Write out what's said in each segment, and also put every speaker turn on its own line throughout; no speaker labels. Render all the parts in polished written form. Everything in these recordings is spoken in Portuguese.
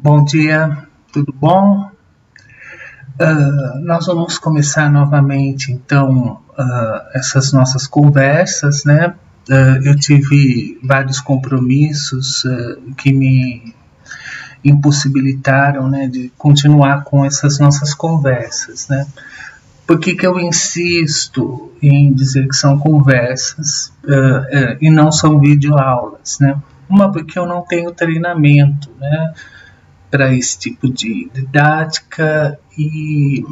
Bom dia, tudo bom? Nós vamos começar novamente, então, essas nossas conversas, né? Eu tive vários compromissos que me impossibilitaram, né, de continuar com essas nossas conversas, né? Por que eu insisto em dizer que são conversas e não são videoaulas, né? Uma, porque eu não tenho treinamento, né, para esse tipo de didática, e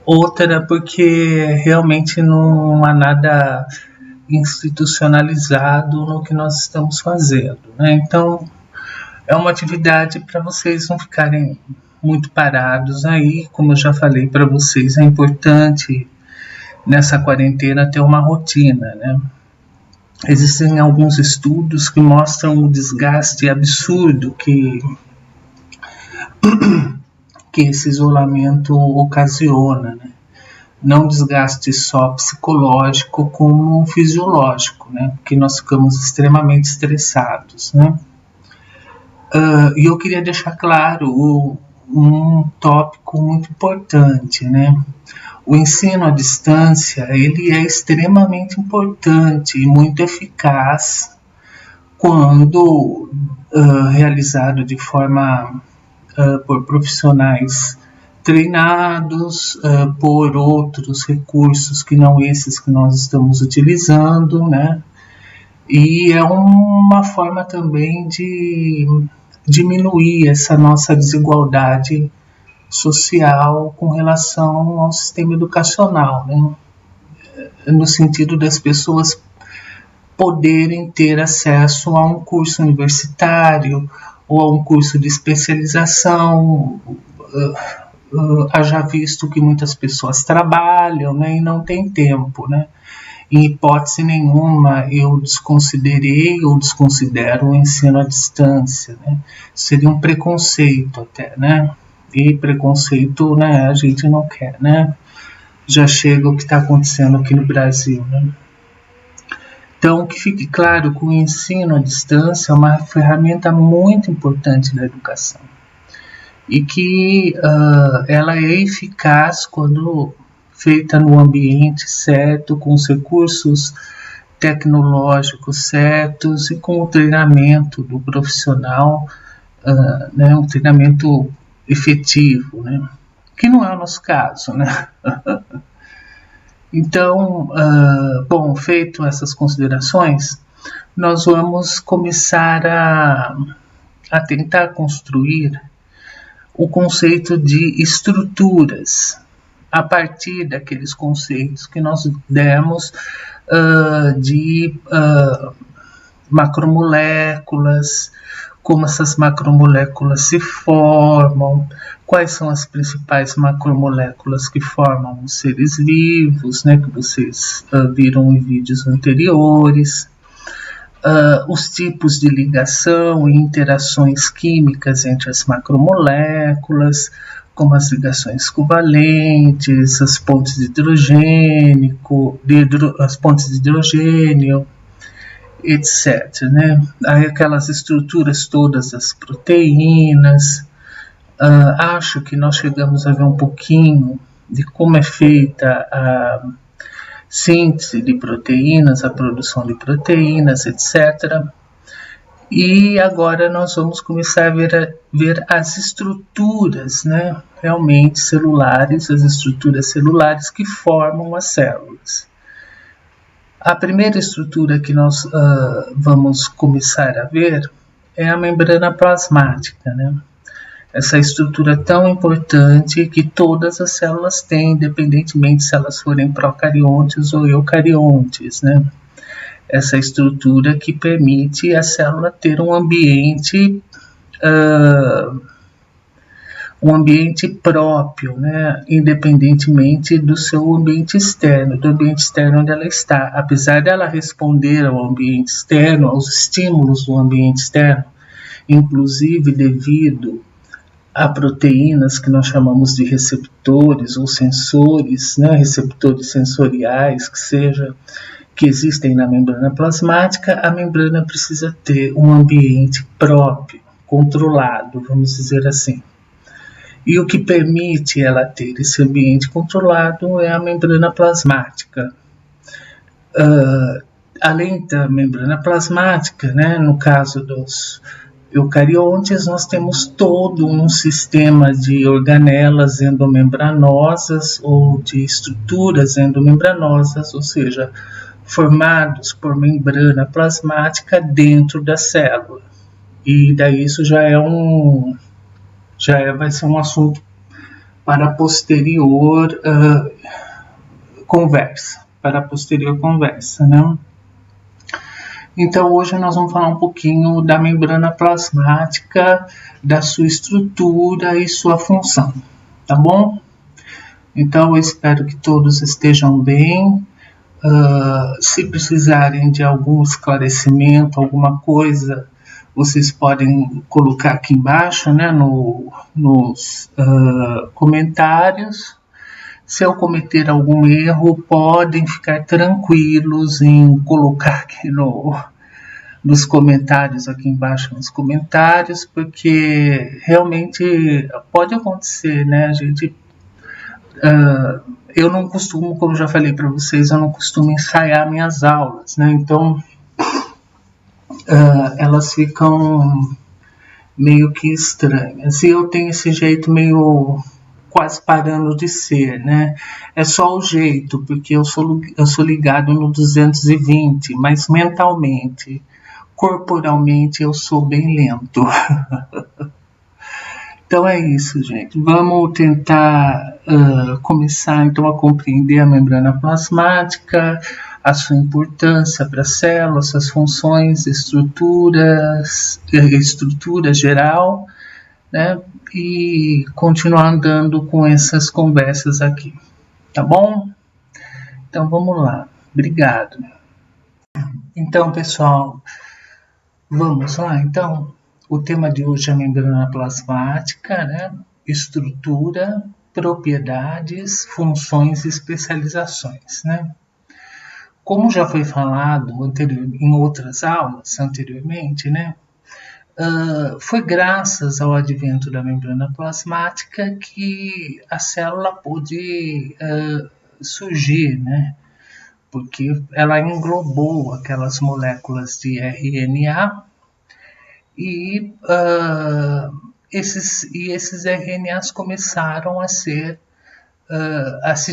outra porque realmente não há nada institucionalizado no que nós estamos fazendo, né? Então é uma atividade para vocês não ficarem muito parados aí. Como eu já falei para vocês, é importante nessa quarentena ter uma rotina, né? Existem alguns estudos que mostram o desgaste absurdo que esse isolamento ocasiona, né? Não desgaste só psicológico, como fisiológico, né? Porque nós ficamos extremamente estressados, né? E eu queria deixar claro um tópico muito importante, né? O ensino à distância, ele é extremamente importante e muito eficaz quando realizado de forma por profissionais treinados, por outros recursos que não esses que nós estamos utilizando, né? E é uma forma também de diminuir essa nossa desigualdade social com relação ao sistema educacional, né? No sentido das pessoas poderem ter acesso a um curso universitário ou a um curso de especialização. Haja visto que muitas pessoas trabalham, né, e não tem tempo, né? Em hipótese nenhuma eu desconsiderei ou desconsidero o ensino à distância, né? Seria um preconceito até, né? E preconceito, né, a gente não quer, né? Já chega o que está acontecendo aqui no Brasil, né? Então, que fique claro que o ensino à distância é uma ferramenta muito importante da educação e que ela é eficaz quando feita no ambiente certo, com os recursos tecnológicos certos e com o treinamento do profissional, né, um treinamento efetivo, né, que não é o nosso caso, né? Então, bom, feito essas considerações, nós vamos começar a tentar construir o conceito de estruturas a partir daqueles conceitos que nós demos de macromoléculas, como essas macromoléculas se formam, quais são as principais macromoléculas que formam os seres vivos, né, que vocês viram em vídeos anteriores, os tipos de ligação e interações químicas entre as macromoléculas, como as ligações covalentes, as pontes de hidrogênio, etc., né? Aí aquelas estruturas todas das proteínas. Acho que nós chegamos a ver um pouquinho de como é feita a síntese de proteínas, a produção de proteínas, etc. E agora nós vamos começar a ver as estruturas, né, realmente celulares, as estruturas celulares que formam as células. A primeira estrutura que nós vamos começar a ver é a membrana plasmática, né? Essa estrutura tão importante que todas as células têm, independentemente se elas forem procariontes ou eucariontes, né? Essa estrutura que permite a célula ter um ambiente próprio, né? Independentemente do seu ambiente externo, do ambiente externo onde ela está. Apesar dela responder ao ambiente externo, aos estímulos do ambiente externo, inclusive devido a proteínas que nós chamamos de receptores ou sensores, né? Receptores sensoriais, que existem na membrana plasmática, a membrana precisa ter um ambiente próprio, controlado, vamos dizer assim. E o que permite ela ter esse ambiente controlado é a membrana plasmática. Além da membrana plasmática, né, no caso dos eucariontes, nós temos todo um sistema de organelas endomembranosas ou de estruturas endomembranosas, ou seja, formados por membrana plasmática dentro da célula. E daí isso vai ser um assunto para posterior conversa, né? Então hoje nós vamos falar um pouquinho da membrana plasmática, da sua estrutura e sua função, tá bom? Então eu espero que todos estejam bem. Se precisarem de algum esclarecimento, alguma coisa, vocês podem colocar aqui embaixo, né, nos comentários. Se eu cometer algum erro, podem ficar tranquilos em colocar aqui nos comentários, aqui embaixo nos comentários, porque realmente pode acontecer, né? A gente, eu não costumo, como já falei para vocês, eu não costumo ensaiar minhas aulas, né? Então, elas ficam meio que estranhas. E eu tenho esse jeito meio quase parando de ser, né? É só o jeito, porque eu sou ligado no 220, mas mentalmente, corporalmente, eu sou bem lento. Então é isso, gente. Vamos tentar começar então a compreender a membrana plasmática, a sua importância para a célula, suas funções, estrutura geral, né? E continuar andando com essas conversas aqui, tá bom? Então vamos lá. Obrigado. Então, pessoal, vamos lá. Então, o tema de hoje é a membrana plasmática, né? Estrutura, propriedades, funções e especializações, né? Como já foi falado em outras aulas anteriormente, né? Foi graças ao advento da membrana plasmática que a célula pôde surgir, né? Porque ela englobou aquelas moléculas de RNA e esses RNAs começaram a se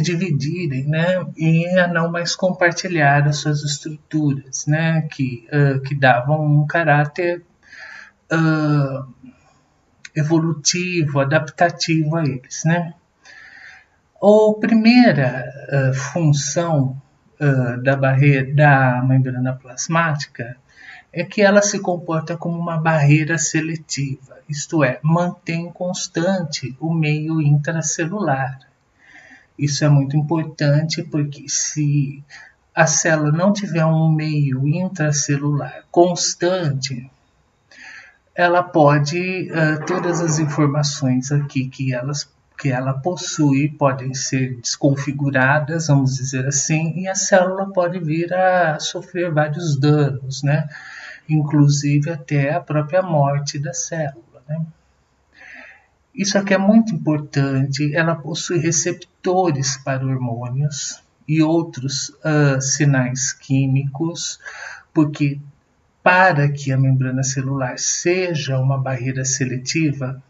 dividirem, né, e a não mais compartilhar as suas estruturas, né, que davam um caráter evolutivo, adaptativo a eles, né. A primeira função da membrana plasmática é que ela se comporta como uma barreira seletiva, isto é, mantém constante o meio intracelular. Isso é muito importante porque se a célula não tiver um meio intracelular constante, ela pode, todas as informações aqui que ela possui podem ser desconfiguradas, vamos dizer assim, e a célula pode vir a sofrer vários danos, né? Inclusive até a própria morte da célula, né? Isso aqui é muito importante, ela possui receptores para hormônios e outros sinais químicos, porque para que a membrana celular seja uma barreira seletiva,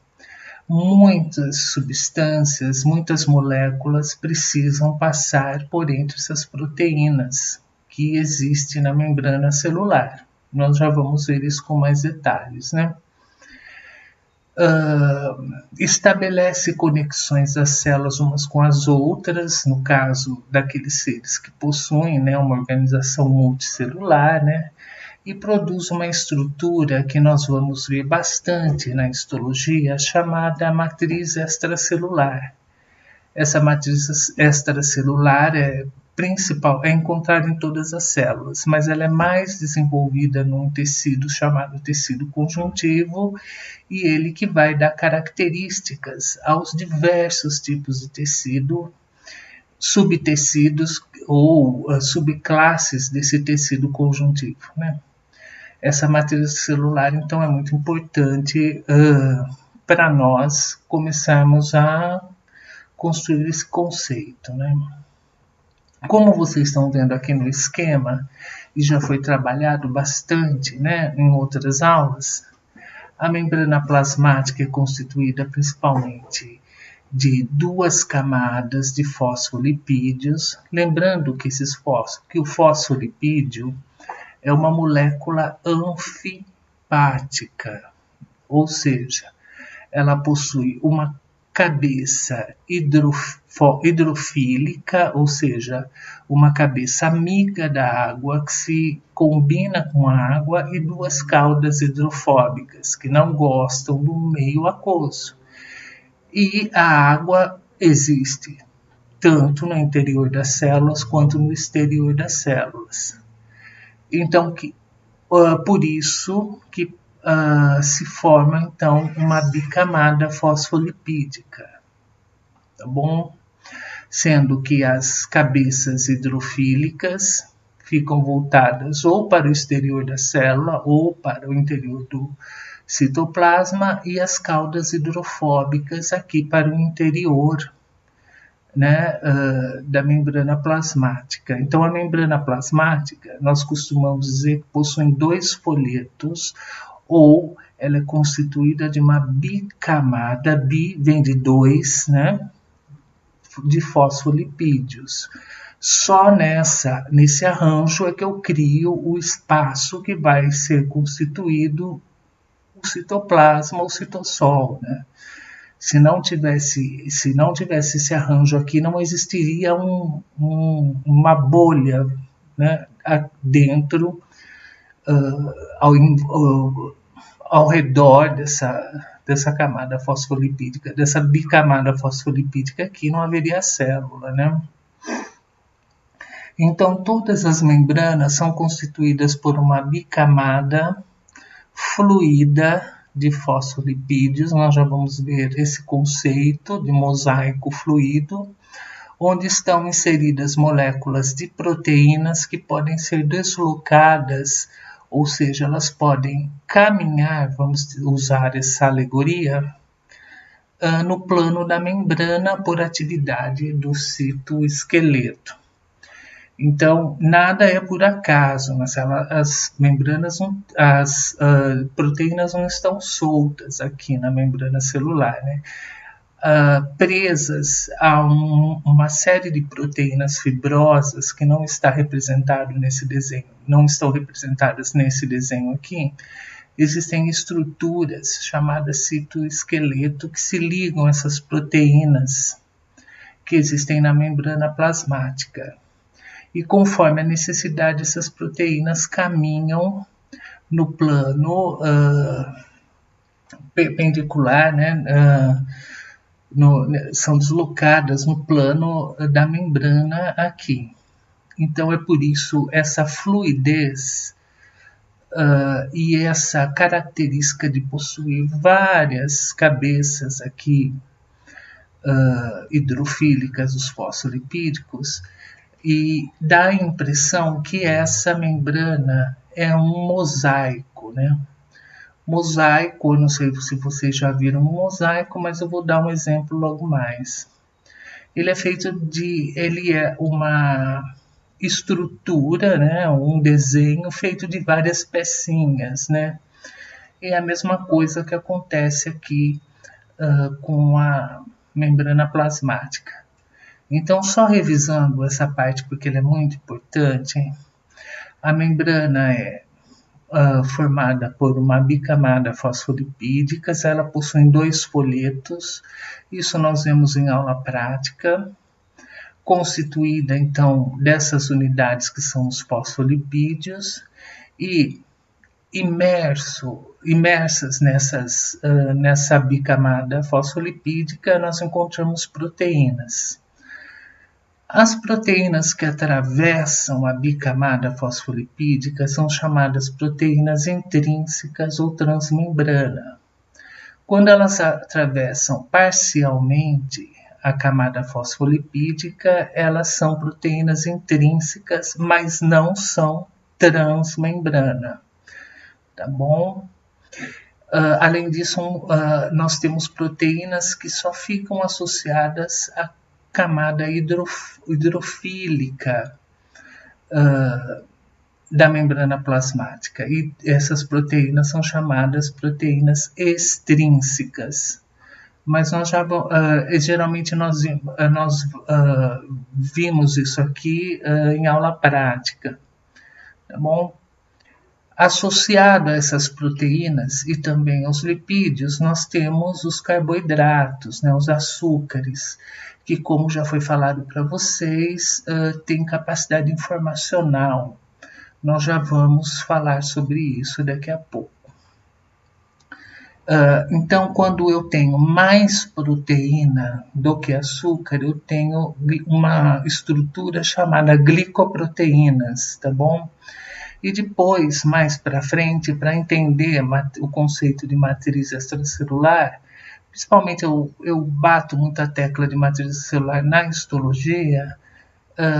muitas substâncias, muitas moléculas precisam passar por entre essas proteínas que existem na membrana celular. Nós já vamos ver isso com mais detalhes, né? Estabelece conexões das células umas com as outras, no caso daqueles seres que possuem, né, uma organização multicelular, né, e produz uma estrutura que nós vamos ver bastante na histologia, chamada matriz extracelular. Essa matriz extracelular é encontrada em todas as células, mas ela é mais desenvolvida num tecido chamado tecido conjuntivo, e ele que vai dar características aos diversos tipos de tecido, subtecidos ou subclasses desse tecido conjuntivo, né? Essa matriz celular, então, é muito importante para nós começarmos a construir esse conceito, né? Como vocês estão vendo aqui no esquema, e já foi trabalhado bastante, né, em outras aulas, a membrana plasmática é constituída principalmente de duas camadas de fosfolipídios, lembrando que que o fosfolipídio é uma molécula anfipática, ou seja, ela possui uma cabeça hidrofílica, ou seja, uma cabeça amiga da água que se combina com a água, e duas caudas hidrofóbicas que não gostam do meio aquoso. E a água existe tanto no interior das células quanto no exterior das células. Então, por isso que se forma então uma bicamada fosfolipídica, tá bom? Sendo que as cabeças hidrofílicas ficam voltadas ou para o exterior da célula ou para o interior do citoplasma, e as caudas hidrofóbicas aqui para o interior, né, da membrana plasmática. Então, a membrana plasmática, nós costumamos dizer que possui dois folhetos, ou ela é constituída de uma bicamada, bi vem de dois, né, de fosfolipídios. Só nesse arranjo é que eu crio o espaço que vai ser constituído o citoplasma, o citossol, né? Se não tivesse esse arranjo aqui, não existiria uma bolha, né, dentro, ao redor dessa camada fosfolipídica, dessa bicamada fosfolipídica aqui, não haveria célula, né? Então, todas as membranas são constituídas por uma bicamada fluida de fosfolipídios. Nós já vamos ver esse conceito de mosaico fluido, onde estão inseridas moléculas de proteínas que podem ser deslocadas, ou seja, elas podem caminhar, vamos usar essa alegoria, no plano da membrana por atividade do citoesqueleto. Então, nada é por acaso, mas as membranas, as proteínas não estão soltas aqui na membrana celular, né? Presas a uma série de proteínas fibrosas que não está representado nesse desenho, não estão representadas nesse desenho aqui. Existem estruturas chamadas citoesqueleto que se ligam a essas proteínas que existem na membrana plasmática. E conforme a necessidade, essas proteínas caminham no plano perpendicular, né? São deslocadas no plano da membrana aqui. Então é por isso essa fluidez e essa característica de possuir várias cabeças aqui hidrofílicas, os fosfolipídicos, e dá a impressão que essa membrana é um mosaico, né? Mosaico, eu não sei se vocês já viram um mosaico, mas eu vou dar um exemplo logo mais. Ele é uma estrutura, né? Um desenho feito de várias pecinhas, né? E é a mesma coisa que acontece aqui com a membrana plasmática. Então, só revisando essa parte, porque ela é muito importante, a membrana é formada por uma bicamada fosfolipídica, ela possui dois folhetos, isso nós vemos em aula prática, constituída então dessas unidades que são os fosfolipídios, e imersas nessa bicamada fosfolipídica nós encontramos proteínas. As proteínas que atravessam a bicamada fosfolipídica são chamadas proteínas intrínsecas ou transmembrana. Quando elas atravessam parcialmente a camada fosfolipídica, elas são proteínas intrínsecas, mas não são transmembrana. tá bom? Além disso, nós temos proteínas que só ficam associadas à camada hidrofílica da membrana plasmática. E essas proteínas são chamadas proteínas extrínsecas. Mas nós já geralmente nós vimos isso aqui em aula prática, tá bom? Associado a essas proteínas e também aos lipídios, nós temos os carboidratos, né, os açúcares, que, como já foi falado para vocês, têm capacidade informacional. Nós já vamos falar sobre isso daqui a pouco. Então, quando eu tenho mais proteína do que açúcar, eu tenho uma estrutura chamada glicoproteínas, tá bom? E depois, mais para frente, para entender o conceito de matriz extracelular, principalmente eu bato muito a tecla de matriz extracelular na histologia,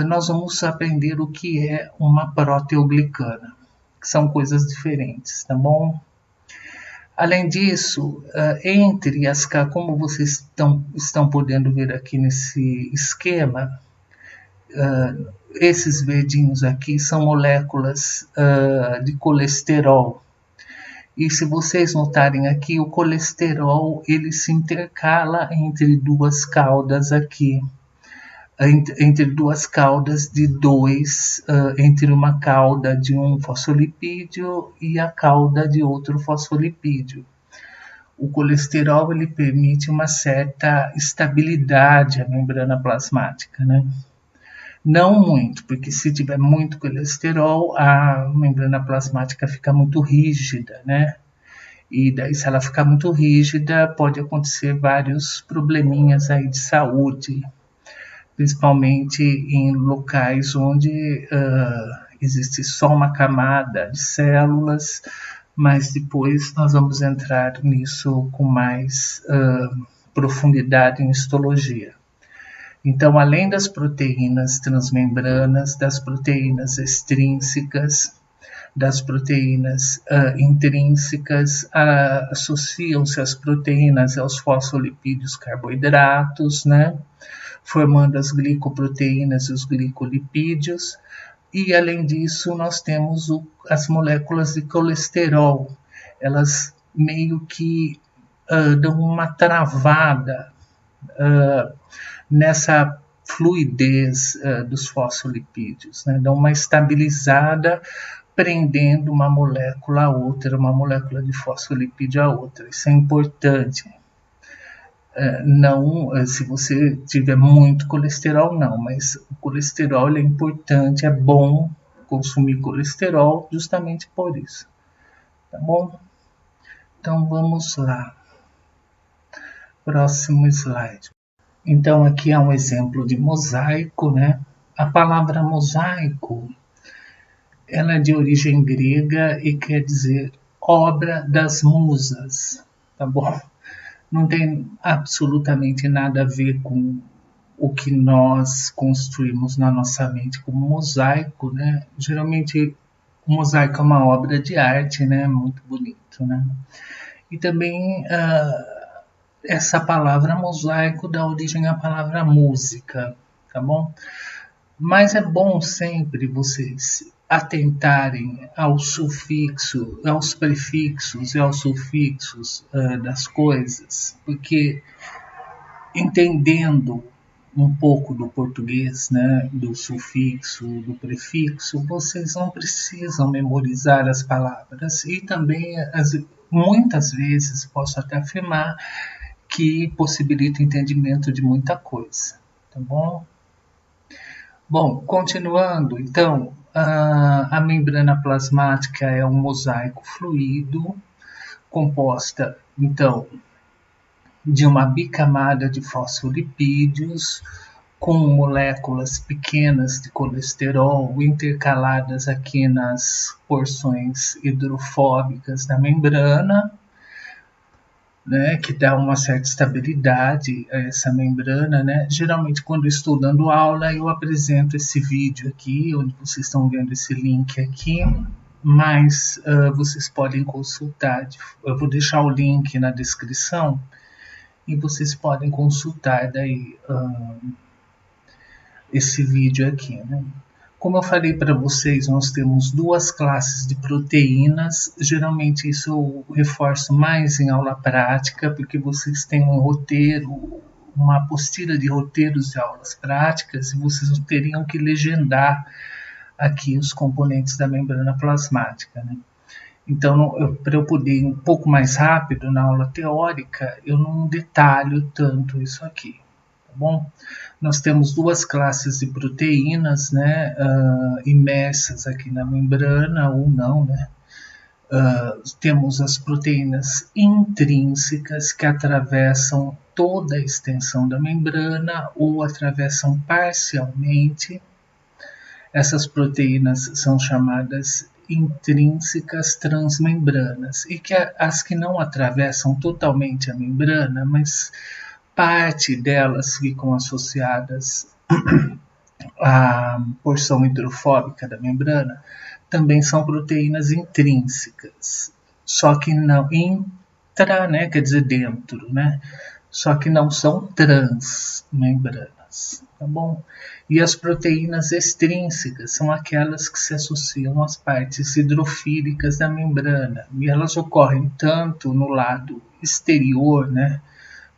nós vamos aprender o que é uma proteoglicana, que são coisas diferentes, tá bom? Além disso, como vocês estão podendo ver aqui nesse esquema, esses verdinhos aqui são moléculas de colesterol. E se vocês notarem aqui, o colesterol ele se intercala entre duas caudas aqui. Entre duas caudas de dois, entre uma cauda de um fosfolipídio e a cauda de outro fosfolipídio. O colesterol ele permite uma certa estabilidade à membrana plasmática, né? Não muito, porque se tiver muito colesterol, a membrana plasmática fica muito rígida, né? E daí, se ela ficar muito rígida, pode acontecer vários probleminhas aí de saúde, principalmente em locais onde existe só uma camada de células, mas depois nós vamos entrar nisso com mais profundidade em histologia. Então, além das proteínas transmembranas, das proteínas extrínsecas, das proteínas intrínsecas, associam-se as proteínas aos fosfolipídios carboidratos, né? Formando as glicoproteínas e os glicolipídios. E, além disso, nós temos as moléculas de colesterol. Elas meio que dão uma travada nessa fluidez dos fosfolipídios, né? Dão uma estabilizada, prendendo uma molécula a outra, uma molécula de fosfolipídio a outra. Isso é importante. Não, se você tiver muito colesterol, não, mas o colesterol é importante, é bom consumir colesterol justamente por isso, tá bom? Então vamos lá. Próximo slide. Então aqui é um exemplo de mosaico, né? A palavra mosaico, ela é de origem grega e quer dizer obra das musas, tá bom? Não tem absolutamente nada a ver com o que nós construímos na nossa mente como mosaico, né? Geralmente o mosaico é uma obra de arte, né? Muito bonito, né? E também essa palavra mosaico dá origem à palavra música, tá bom? Mas é bom sempre vocês atentarem ao sufixo, aos prefixos e aos sufixos das coisas, porque entendendo um pouco do português, né, do sufixo, do prefixo, vocês não precisam memorizar as palavras e também muitas vezes posso até afirmar que possibilita o entendimento de muita coisa, tá bom? Bom, continuando, então, a membrana plasmática é um mosaico fluido, composta, então, de uma bicamada de fosfolipídios, com moléculas pequenas de colesterol intercaladas aqui nas porções hidrofóbicas da membrana, né, que dá uma certa estabilidade a essa membrana, né? Geralmente, quando eu estou dando aula, eu apresento esse vídeo aqui, onde vocês estão vendo esse link aqui, mas vocês podem consultar. Eu vou deixar o link na descrição e vocês podem consultar daí esse vídeo aqui, né? Como eu falei para vocês, nós temos duas classes de proteínas. Geralmente isso eu reforço mais em aula prática, porque vocês têm um roteiro, uma apostila de roteiros de aulas práticas, e vocês teriam que legendar aqui os componentes da membrana plasmática, né? Então, para eu poder ir um pouco mais rápido na aula teórica, eu não detalho tanto isso aqui, tá bom? Nós temos duas classes de proteínas, né, imersas aqui na membrana ou não, né? Temos as proteínas intrínsecas que atravessam toda a extensão da membrana ou atravessam parcialmente. Essas proteínas são chamadas intrínsecas transmembranas e que as que não atravessam totalmente a membrana, mas parte delas ficam associadas à porção hidrofóbica da membrana, também são proteínas intrínsecas, só que não intra, né, quer dizer dentro, né? Só que não são transmembranas, tá bom? E as proteínas extrínsecas são aquelas que se associam às partes hidrofílicas da membrana, e elas ocorrem tanto no lado exterior, né,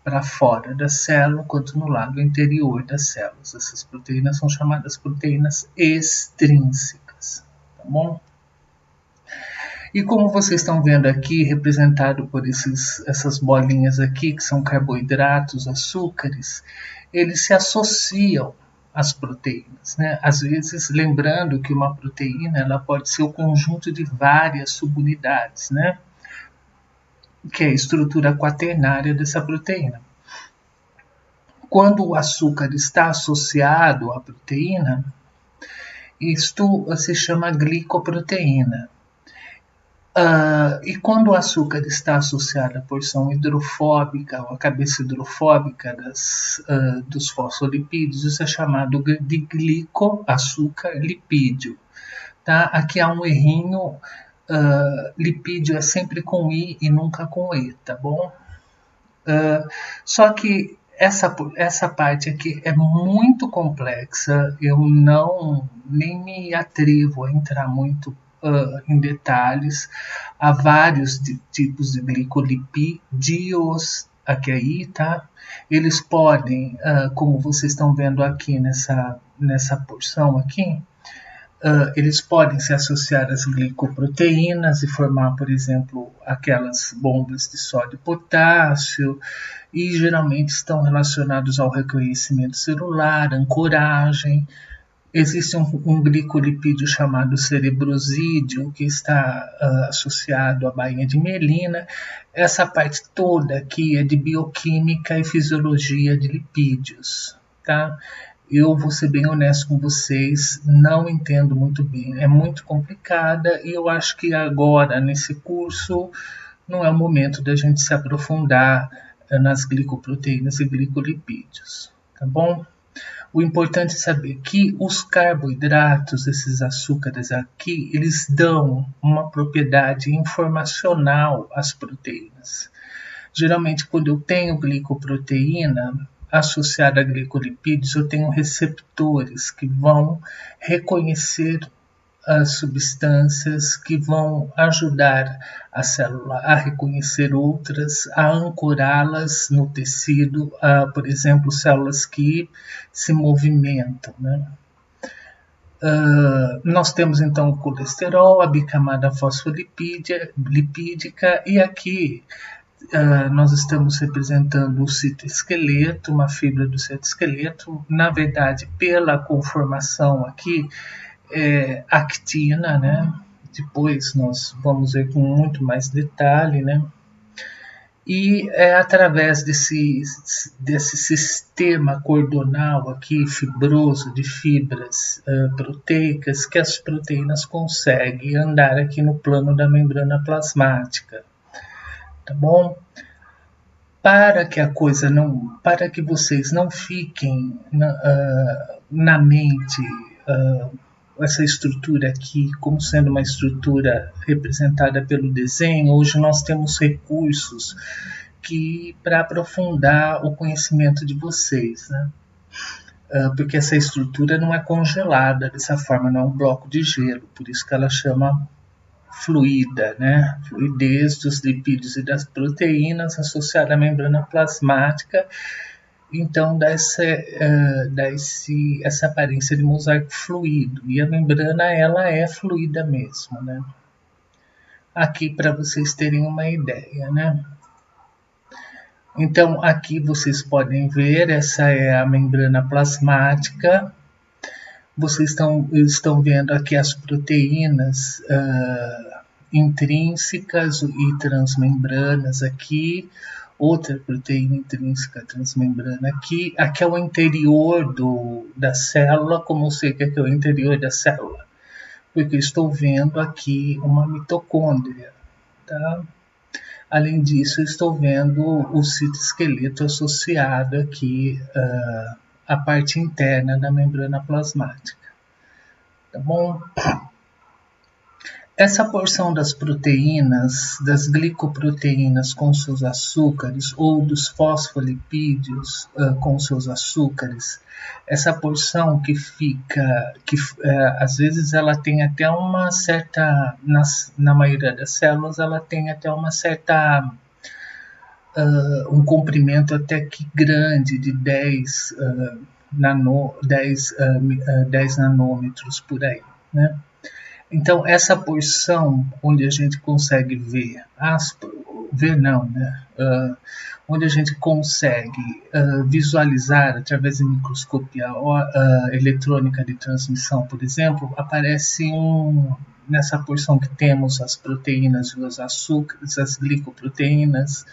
para fora da célula, quanto no lado interior das células. Essas proteínas são chamadas proteínas extrínsecas, tá bom? E como vocês estão vendo aqui, representado por essas bolinhas aqui, que são carboidratos, açúcares, eles se associam às proteínas, né? Às vezes, lembrando que uma proteína ela pode ser o conjunto de várias subunidades, né? Que é a estrutura quaternária dessa proteína. Quando o açúcar está associado à proteína, isto se chama glicoproteína. E quando o açúcar está associado à porção hidrofóbica, ou à cabeça hidrofóbica dos fosfolipídios, isso é chamado de glicoaçúcar lipídio. Tá? Aqui há um errinho, lipídio é sempre com I e nunca com E, tá bom? Só que essa parte aqui é muito complexa, eu nem me atrevo a entrar muito em detalhes. Há vários tipos de glicolipídios aqui aí, tá? Eles podem, como vocês estão vendo aqui nessa porção aqui, eles podem se associar às glicoproteínas e formar, por exemplo, aquelas bombas de sódio e potássio, e geralmente estão relacionados ao reconhecimento celular, ancoragem. Existe um glicolipídio chamado cerebrosídeo, que está associado à bainha de mielina. Essa parte toda aqui é de bioquímica e fisiologia de lipídios, tá? Eu vou ser bem honesto com vocês, não entendo muito bem, é muito complicada e eu acho que agora, nesse curso, não é o momento da gente se aprofundar nas glicoproteínas e glicolipídios, tá bom? O importante é saber que os carboidratos, esses açúcares aqui, eles dão uma propriedade informacional às proteínas. Geralmente, quando eu tenho glicoproteína associada a glicolipídios, eu tenho receptores que vão reconhecer as substâncias, que vão ajudar a célula a reconhecer outras, a ancorá-las no tecido, por exemplo, células que se movimentam, né? Nós temos então o colesterol, a bicamada fosfolipídica, e aqui nós estamos representando o citoesqueleto, uma fibra do citoesqueleto. Na verdade, pela conformação aqui, actina, né? Depois nós vamos ver com muito mais detalhe, né? E é através desse sistema cordonal aqui, fibroso, de fibras proteicas, que as proteínas conseguem andar aqui no plano da membrana plasmática, tá bom? Para que vocês não fiquem na mente essa estrutura aqui como sendo uma estrutura representada pelo desenho, hoje nós temos recursos que para aprofundar o conhecimento de vocês, né? Porque essa estrutura não é congelada dessa forma, não é um bloco de gelo, por isso que ela chama fluida, né? Fluidez dos lipídios e das proteínas associada à membrana plasmática, então dá essa aparência de mosaico fluido, e a membrana ela é fluida mesmo, né? Aqui para vocês terem uma ideia, né? Então aqui vocês podem ver, essa é a membrana plasmática. Vocês estão vendo aqui as proteínas intrínsecas e transmembranas aqui, outra proteína intrínseca transmembrana aqui. Aqui é o interior da célula. Como eu sei que aqui é o interior da célula? Porque eu estou vendo aqui uma mitocôndria, tá? Além disso, eu estou vendo o citoesqueleto associado aqui à parte interna da membrana plasmática. Tá bom? Essa porção das proteínas, das glicoproteínas com seus açúcares, ou dos fosfolipídios com seus açúcares, essa porção que fica, às vezes ela tem até uma certa, na maioria das células, ela tem até uma certa, um comprimento até que grande, de 10 nanômetros por aí, né? Então, essa porção onde a gente consegue ver, onde a gente consegue visualizar através de microscopia eletrônica de transmissão, por exemplo, aparece nessa porção que temos as proteínas e os açúcares, as glicoproteínas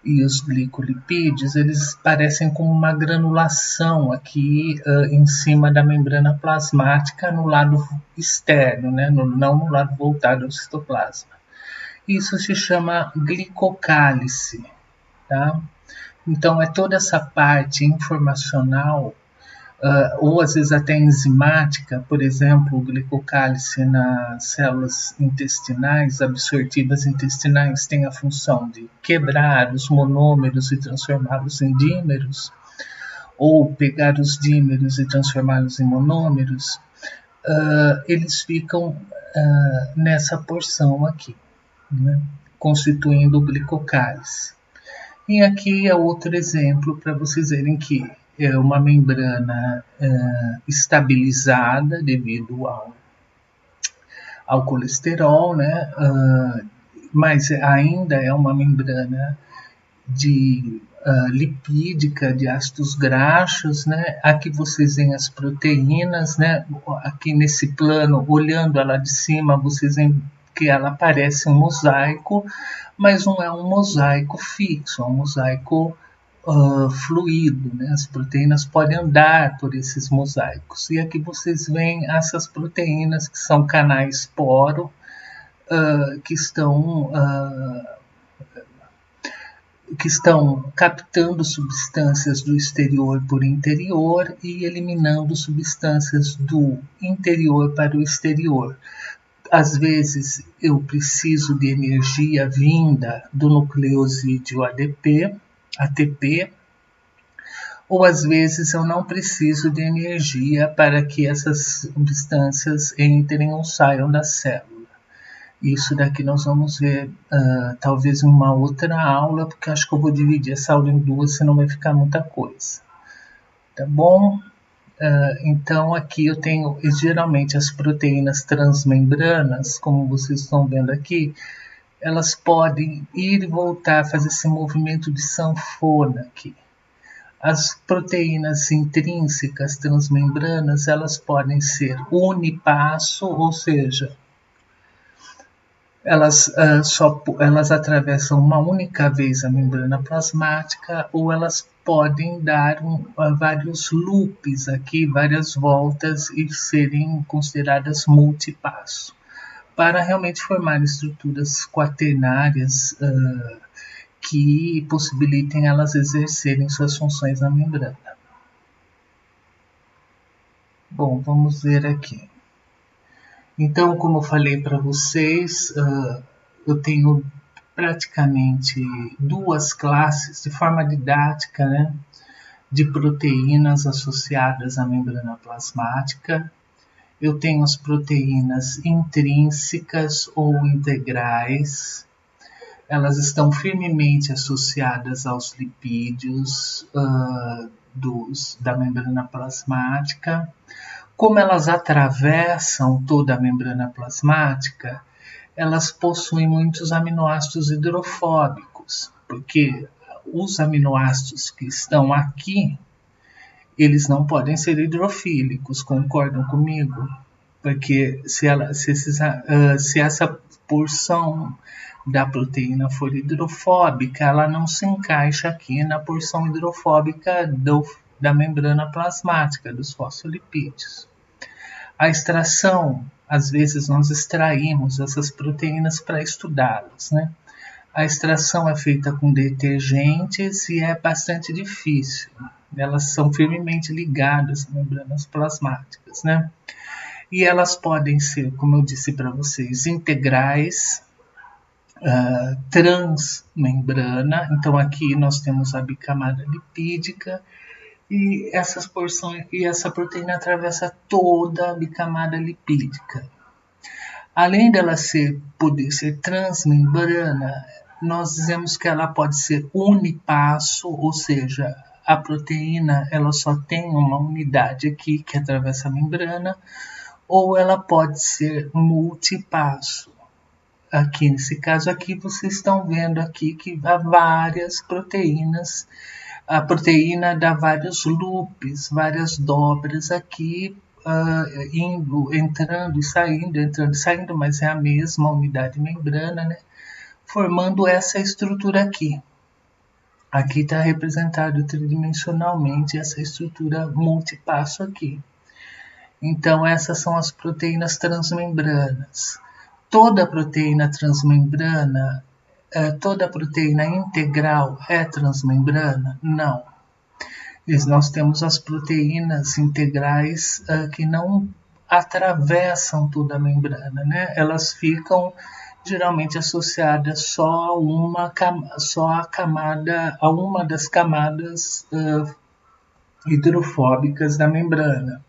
e os glicolipídios, eles parecem como uma granulação aqui em cima da membrana plasmática no lado externo, né? Não no lado voltado ao citoplasma. Isso se chama glicocálice, tá? Então é toda essa parte informacional, ou às vezes até enzimática, por exemplo, o glicocálice nas células intestinais, absortivas intestinais, tem a função de quebrar os monômeros e transformá-los em dímeros, ou pegar os dímeros e transformá-los em monômeros. Eles ficam nessa porção aqui, né, constituindo o glicocálice. E aqui é outro exemplo para vocês verem que é uma membrana estabilizada devido ao colesterol, né? Mas ainda é uma membrana lipídica, de ácidos graxos, né? Aqui vocês veem as proteínas, né? Aqui nesse plano, olhando ela de cima, vocês veem que ela parece um mosaico, mas não é um mosaico fixo, é um mosaico fluido, né? As proteínas podem andar por esses mosaicos. E aqui vocês veem essas proteínas que são canais poro, que estão captando substâncias do exterior por interior e eliminando substâncias do interior para o exterior. Às vezes eu preciso de energia vinda do nucleosídeo ATP, ou às vezes eu não preciso de energia para que essas substâncias entrem ou saiam da célula. Isso daqui nós vamos ver talvez em uma outra aula, porque acho que eu vou dividir essa aula em duas, senão vai ficar muita coisa. Tá bom? Então aqui eu tenho geralmente as proteínas transmembranas, como vocês estão vendo aqui, elas podem ir e voltar, fazer esse movimento de sanfona aqui. As proteínas intrínsecas transmembranas, elas podem ser unipasso, ou seja, elas atravessam uma única vez a membrana plasmática, ou elas podem dar vários loops aqui, várias voltas, e serem consideradas multipasso, para realmente formar estruturas quaternárias que possibilitem elas exercerem suas funções na membrana. Bom, vamos ver aqui. Então, como eu falei para vocês, eu tenho praticamente duas classes de forma didática, né, de proteínas associadas à membrana plasmática. Eu tenho as proteínas intrínsecas ou integrais. Elas estão firmemente associadas aos lipídios da membrana plasmática. Como elas atravessam toda a membrana plasmática, elas possuem muitos aminoácidos hidrofóbicos, porque os aminoácidos que estão aqui, eles não podem ser hidrofílicos, concordam comigo? Porque se essa porção da proteína for hidrofóbica, ela não se encaixa aqui na porção hidrofóbica da membrana plasmática, dos fosfolipídios. A extração, às vezes nós extraímos essas proteínas para estudá-las, né? A extração é feita com detergentes e é bastante difícil. Elas são firmemente ligadas às membranas plasmáticas, né? E elas podem ser, como eu disse para vocês, integrais, transmembrana. Então aqui nós temos a bicamada lipídica e essa proteína atravessa toda a bicamada lipídica. Além dela poder ser transmembrana, nós dizemos que ela pode ser unipasso, ou seja, a proteína ela só tem uma unidade aqui que atravessa a membrana, ou ela pode ser multipasso. Aqui nesse caso aqui vocês estão vendo aqui que há várias proteínas. A proteína dá vários loops, várias dobras aqui, entrando e saindo, mas é a mesma unidade membrana, né? Formando essa estrutura aqui. Aqui está representado tridimensionalmente essa estrutura multipasso aqui. Então, essas são as proteínas transmembranas. Toda proteína transmembrana, toda proteína integral é transmembrana? Não. Nós temos as proteínas integrais que não atravessam toda a membrana, né? Elas ficam geralmente associadas só a uma das camadas hidrofóbicas da membrana.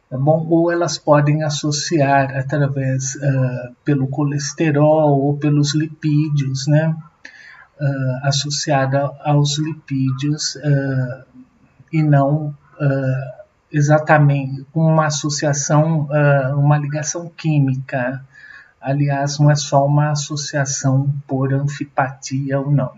Tá bom? Ou elas podem associar através pelo colesterol ou pelos lipídios, né? Associada aos lipídios e não exatamente com uma associação, uma ligação química. Aliás, não é só uma associação por antipatia ou não.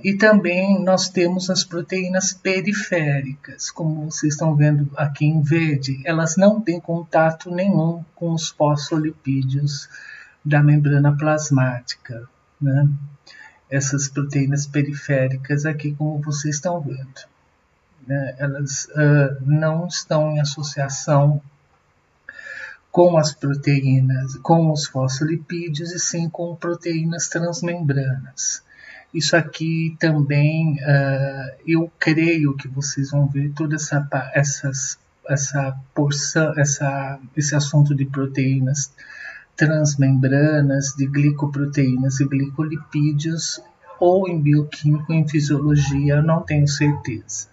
E também nós temos as proteínas periféricas, como vocês estão vendo aqui em verde, elas não têm contato nenhum com os fosfolipídios da membrana plasmática, né? Essas proteínas periféricas aqui, como vocês estão vendo, né? Elas não estão em associação com as proteínas, com os fosfolipídios, e sim com proteínas transmembranas. Isso aqui também, eu creio que vocês vão ver toda essa porção, esse assunto de proteínas transmembranas, de glicoproteínas e glicolipídios, ou em bioquímica ou em fisiologia, eu não tenho certeza,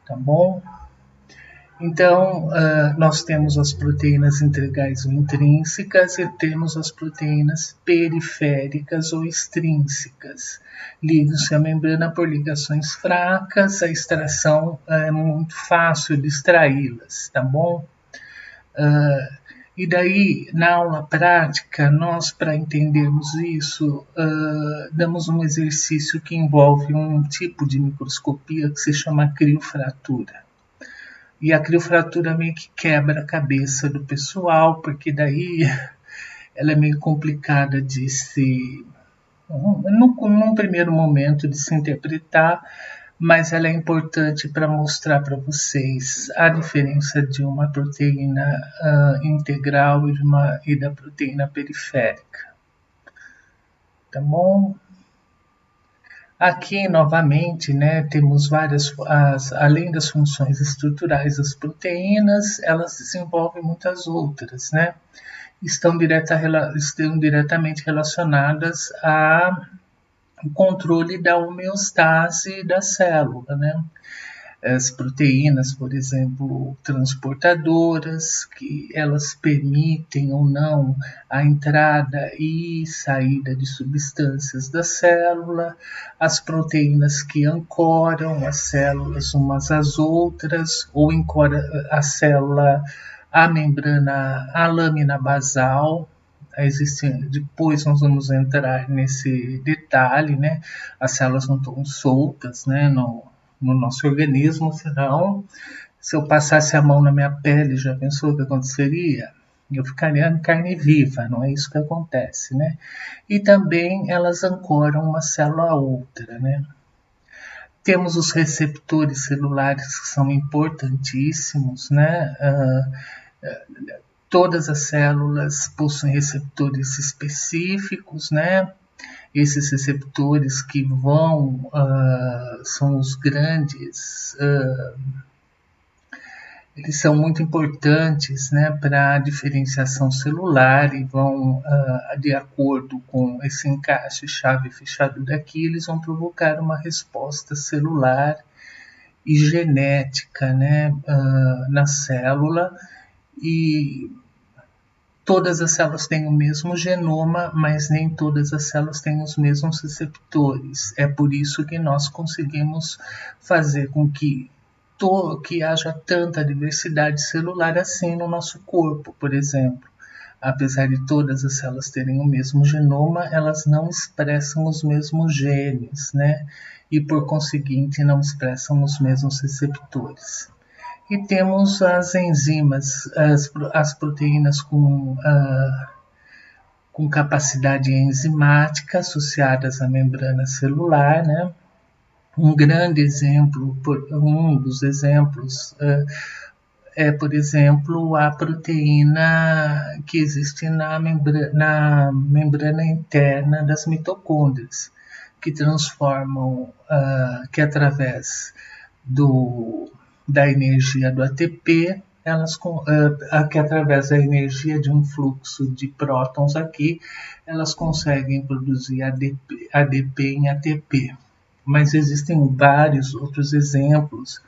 tá bom? Então, nós temos as proteínas integrais ou intrínsecas e temos as proteínas periféricas ou extrínsecas. Ligam-se à membrana por ligações fracas, a extração é muito fácil de extraí-las, tá bom? E daí, na aula prática, nós, para entendermos isso, damos um exercício que envolve um tipo de microscopia que se chama criofratura. E a criofratura meio que quebra a cabeça do pessoal, porque daí ela é meio complicada de se, num primeiro momento, de se interpretar, mas ela é importante para mostrar para vocês a diferença de uma proteína integral e da proteína periférica. Tá bom? Aqui, novamente, né, temos além das funções estruturais das proteínas, elas desenvolvem muitas outras, né? Estão diretamente relacionadas ao controle da homeostase da célula, né? As proteínas, por exemplo, transportadoras, que elas permitem ou não a entrada e saída de substâncias da célula, as proteínas que ancoram as células umas às outras, ou ancora a célula à membrana, à lâmina basal. Depois nós vamos entrar nesse detalhe, né? As células não estão soltas, né? No nosso organismo, senão, se eu passasse a mão na minha pele, já pensou o que aconteceria? Eu ficaria em carne viva, não é isso que acontece, né? E também elas ancoram uma célula a outra, né? Temos os receptores celulares que são importantíssimos, né? Todas as células possuem receptores específicos, né? Esses receptores que são os grandes, eles são muito importantes, né, para a diferenciação celular e vão, de acordo com esse encaixe chave fechadura aqui, eles vão provocar uma resposta celular e genética, né, na célula. E todas as células têm o mesmo genoma, mas nem todas as células têm os mesmos receptores. É por isso que nós conseguimos fazer com que haja tanta diversidade celular assim no nosso corpo, por exemplo. Apesar de todas as células terem o mesmo genoma, elas não expressam os mesmos genes, né? E por conseguinte não expressam os mesmos receptores. E temos as enzimas, as proteínas com capacidade enzimática associadas à membrana celular, né? Um dos exemplos por exemplo, a proteína que existe na membrana interna das mitocôndrias, que transformam, que através da energia do ATP, que através da energia de um fluxo de prótons aqui, elas conseguem produzir ADP em ATP. Mas existem vários outros exemplos,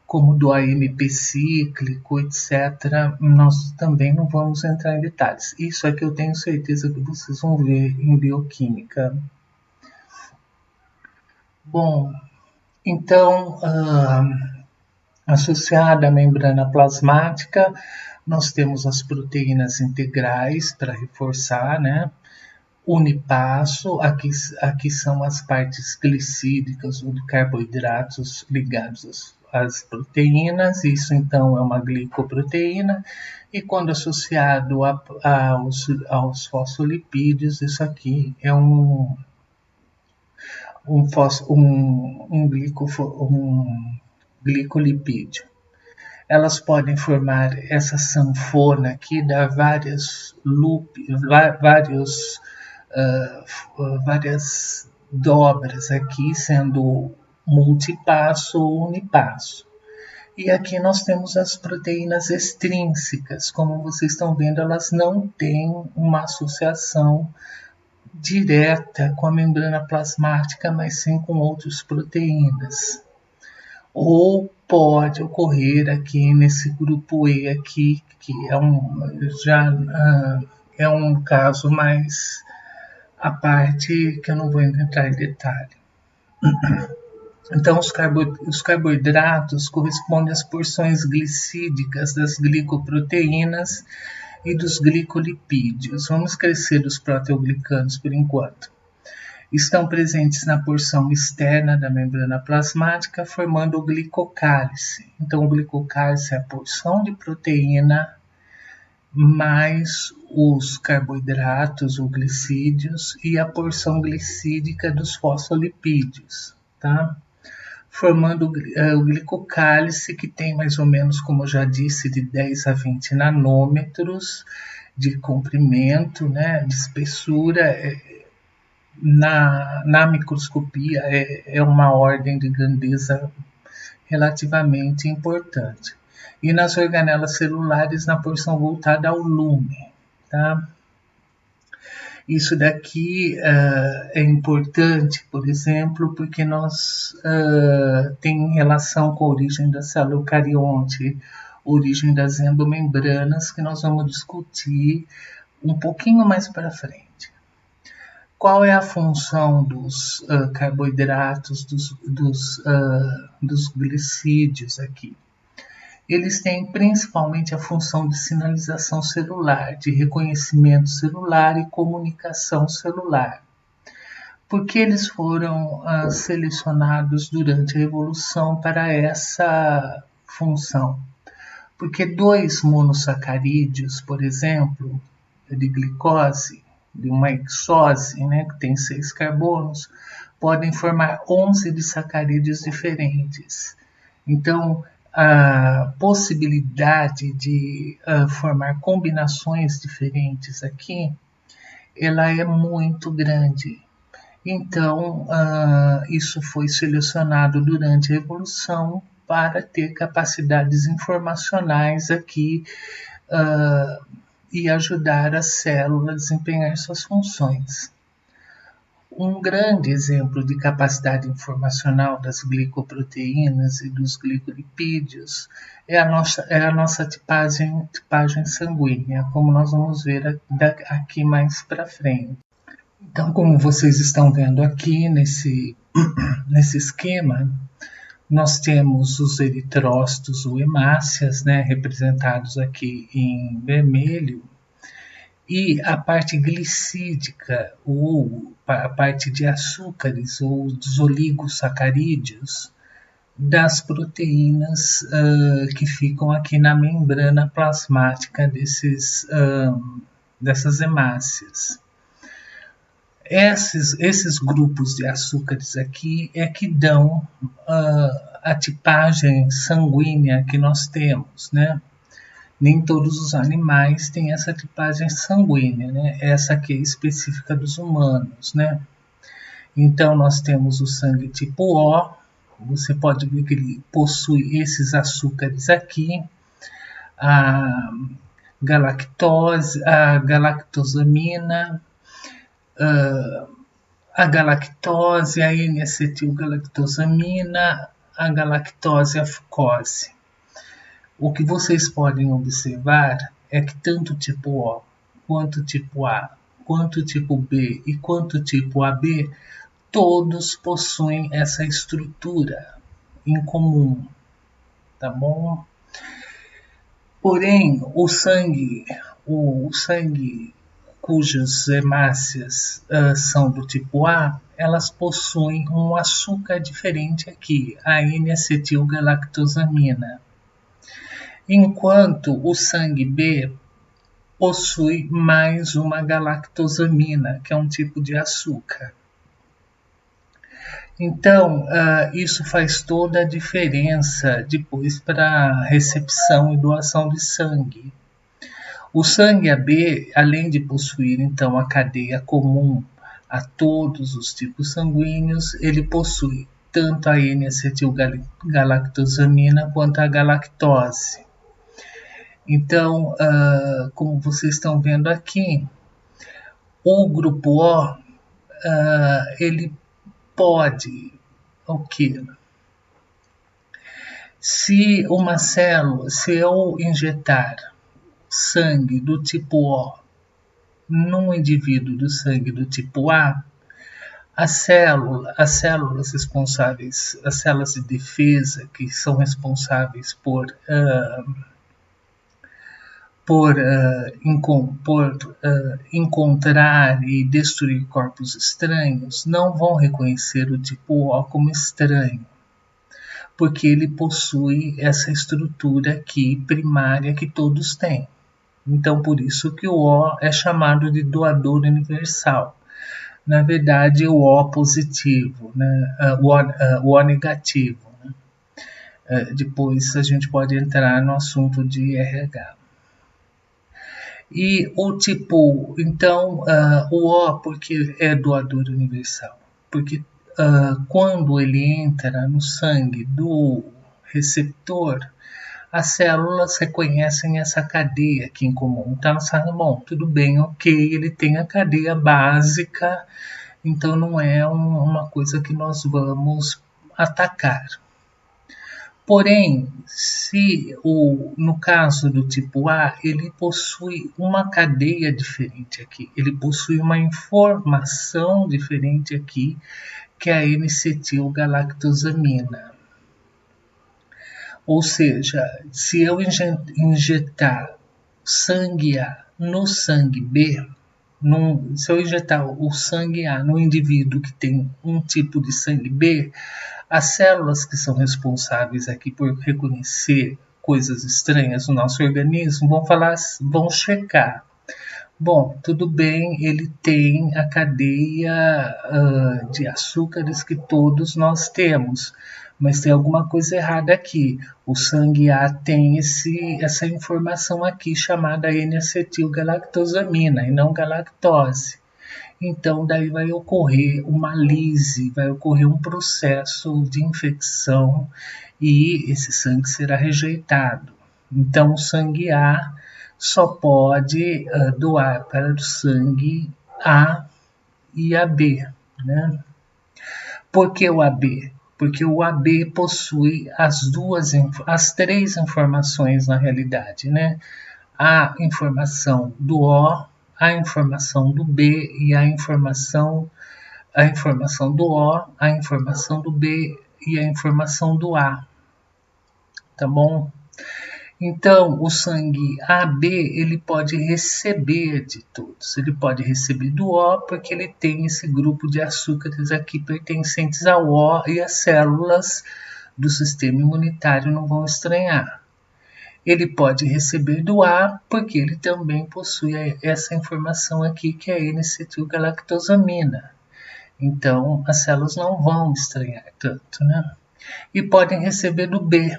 como do AMP cíclico, etc. Nós também não vamos entrar em detalhes. Isso é que eu tenho certeza que vocês vão ver em bioquímica. Bom, então, associada à membrana plasmática, nós temos as proteínas integrais para reforçar, né? Unipasso, aqui são as partes glicídicas ou de carboidratos ligados às proteínas, isso então é uma glicoproteína, e quando associado aos fosfolipídios, isso aqui é um glicolipídio. Elas podem formar essa sanfona aqui, dar várias dobras aqui, sendo multipasso ou unipasso. E aqui nós temos as proteínas extrínsecas. Como vocês estão vendo, elas não têm uma associação direta com a membrana plasmática, mas sim com outras proteínas. Ou pode ocorrer aqui nesse grupo E aqui, que é um caso mais à parte, que eu não vou entrar em detalhe. Então, os carboidratos correspondem às porções glicídicas das glicoproteínas e dos glicolipídios. Vamos esquecer dos proteoglicanos por enquanto. Estão presentes na porção externa da membrana plasmática, formando o glicocálice. Então, o glicocálice é a porção de proteína mais os carboidratos ou glicídios e a porção glicídica dos fosfolipídios, tá? Formando o glicocálice, que tem mais ou menos, como eu já disse, de 10 a 20 nanômetros de comprimento, né, de espessura, na microscopia é uma ordem de grandeza relativamente importante. E nas organelas celulares, na porção voltada ao lume. Tá? Isso daqui é importante, por exemplo, porque tem relação com a origem da célula eucarionte, origem das endomembranas, que nós vamos discutir um pouquinho mais para frente. Qual é a função dos carboidratos, dos glicídios aqui? Eles têm principalmente a função de sinalização celular, de reconhecimento celular e comunicação celular. Por que eles foram selecionados durante a evolução para essa função? Porque 2 monossacarídeos, por exemplo, de glicose, de uma hexose, né, que tem 6 carbonos, podem formar 11 disacarídeos diferentes. Então, a possibilidade de formar combinações diferentes aqui, ela é muito grande. Então, isso foi selecionado durante a evolução para ter capacidades informacionais aqui e ajudar a célula a desempenhar suas funções. Um grande exemplo de capacidade informacional das glicoproteínas e dos glicolipídios é a nossa tipagem sanguínea, como nós vamos ver aqui mais para frente. Então, como vocês estão vendo aqui nesse esquema, nós temos os eritrócitos ou hemácias, né, representados aqui em vermelho, e a parte glicídica, ou a parte de açúcares, ou dos oligosacarídeos, das proteínas que ficam aqui na membrana plasmática dessas hemácias. Esses grupos de açúcares aqui é que dão a tipagem sanguínea que nós temos, né? Nem todos os animais têm essa tipagem sanguínea, né? Essa aqui é específica dos humanos, né? Então, nós temos o sangue tipo O, você pode ver que ele possui esses açúcares aqui, a galactose, a galactosamina, a galactose, a N-acetilgalactosamina, a galactose e a fucose. O que vocês podem observar é que tanto tipo O, quanto tipo A, quanto tipo B e quanto tipo AB, todos possuem essa estrutura em comum, tá bom? Porém, o sangue cujas hemácias são do tipo A, elas possuem um açúcar diferente aqui, a N-acetilgalactosamina. Enquanto o sangue B possui mais uma galactosamina, que é um tipo de açúcar. Então, isso faz toda a diferença depois para a recepção e doação de sangue. O sangue AB, além de possuir então a cadeia comum a todos os tipos sanguíneos, ele possui tanto a N-acetilgalactosamina quanto a galactose. Então, como vocês estão vendo aqui, o grupo O, ele pode, o quê? Se eu injetar sangue do tipo O num indivíduo do sangue do tipo A, as células responsáveis, as células de defesa que são responsáveis por encontrar e destruir corpos estranhos, não vão reconhecer o tipo O como estranho, porque ele possui essa estrutura aqui primária que todos têm. Então, por isso que o O é chamado de doador universal. Na verdade, o O positivo, né? O O negativo. Né? Depois a gente pode entrar no assunto de RH. E o tipo, então, o O, porque é doador universal? Porque quando ele entra no sangue do receptor, as células reconhecem essa cadeia aqui em comum. Então, elas falam, bom, tudo bem, ok, ele tem a cadeia básica, então não é uma coisa que nós vamos atacar. Porém, se no caso do tipo A, ele possui uma cadeia diferente aqui, ele possui uma informação diferente aqui, que é a N-acetilgalactosamina. Ou seja, se eu injetar sangue A no sangue B, se eu injetar o sangue A no indivíduo que tem um tipo de sangue B, as células que são responsáveis aqui por reconhecer coisas estranhas no nosso organismo vão checar. Bom, tudo bem, ele tem a cadeia de açúcares que todos nós temos, mas tem alguma coisa errada aqui. O sangue A tem essa informação aqui chamada N-acetilgalactosamina e não galactose. Então, daí vai ocorrer uma lise, vai ocorrer um processo de infecção e esse sangue será rejeitado. Então, o sangue A só pode doar para o sangue A e AB, né? Por que o AB? Porque o AB possui as três informações na realidade, né? A informação do O, a informação do B e a informação do O, a informação do B e a informação do A, tá bom? Então, o sangue AB, ele pode receber de todos. Ele pode receber do O, porque ele tem esse grupo de açúcares aqui pertencentes ao O e as células do sistema imunitário não vão estranhar. Ele pode receber do A, porque ele também possui essa informação aqui, que é a N-acetilgalactosamina. Então, as células não vão estranhar tanto, né? E podem receber do B,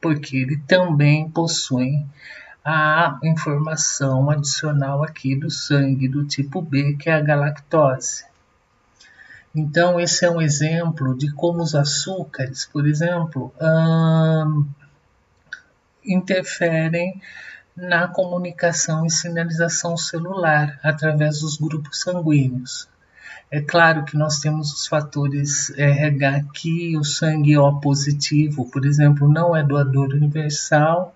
porque ele também possui a informação adicional aqui do sangue do tipo B, que é a galactose. Então, esse é um exemplo de como os açúcares, por exemplo, interferem na comunicação e sinalização celular através dos grupos sanguíneos. É claro que nós temos os fatores RH aqui, o sangue O positivo, por exemplo, não é doador universal,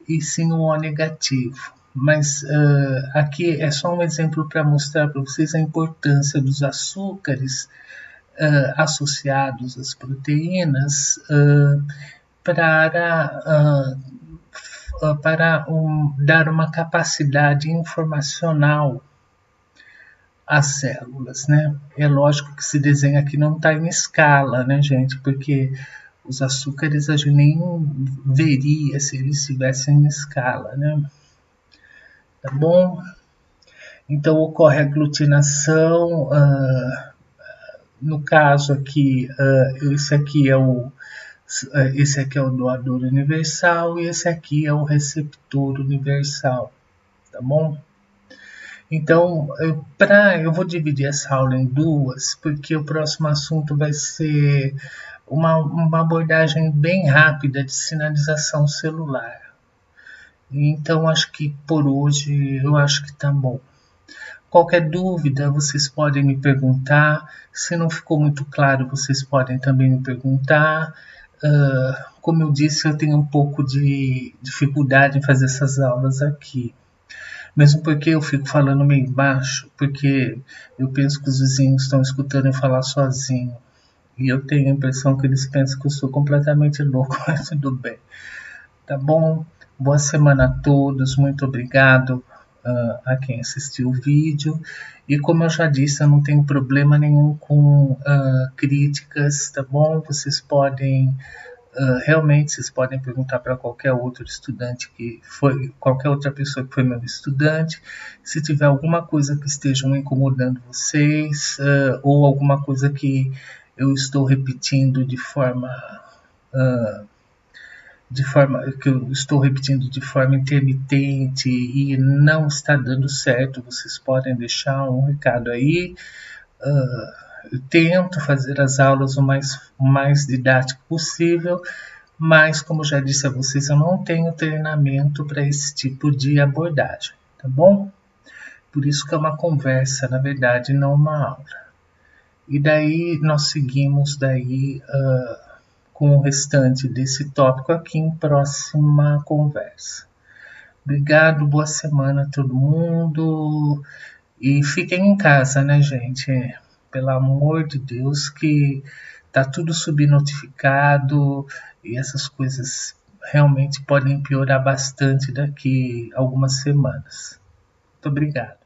e sim o O negativo. Mas aqui é só um exemplo para mostrar para vocês a importância dos açúcares associados às proteínas para dar uma capacidade informacional às células, né? É lógico que esse desenho aqui não está em escala, né, gente? Porque os açúcares a gente nem veria se eles estivessem em escala, né? Tá bom? Então ocorre a aglutinação, no caso aqui, esse aqui é o doador universal e esse aqui é o receptor universal, tá bom? Então, eu vou dividir essa aula em duas, porque o próximo assunto vai ser uma abordagem bem rápida de sinalização celular. Então, acho que por hoje, eu acho que tá bom. Qualquer dúvida, vocês podem me perguntar. Se não ficou muito claro, vocês podem também me perguntar. Como eu disse, eu tenho um pouco de dificuldade em fazer essas aulas aqui. Mesmo porque eu fico falando meio baixo, porque eu penso que os vizinhos estão escutando eu falar sozinho. E eu tenho a impressão que eles pensam que eu sou completamente louco, mas tudo bem. Tá bom? Boa semana a todos, muito obrigado a quem assistiu o vídeo. E como eu já disse, eu não tenho problema nenhum com críticas, tá bom? Vocês podem, realmente, vocês podem perguntar para qualquer outro estudante qualquer outra pessoa que foi meu estudante, se tiver alguma coisa que esteja incomodando vocês, ou alguma coisa que eu estou repetindo de forma de forma que eu estou repetindo de forma intermitente e não está dando certo, vocês podem deixar um recado aí. Eu tento fazer as aulas o mais didático possível, mas como já disse a vocês, eu não tenho treinamento para esse tipo de abordagem, tá bom? Por isso que é uma conversa, na verdade, não uma aula. E daí nós seguimos com o restante desse tópico aqui em próxima conversa. Obrigado, boa semana a todo mundo. E fiquem em casa, né, gente? Pelo amor de Deus, que tá tudo subnotificado e essas coisas realmente podem piorar bastante daqui a algumas semanas. Muito obrigado.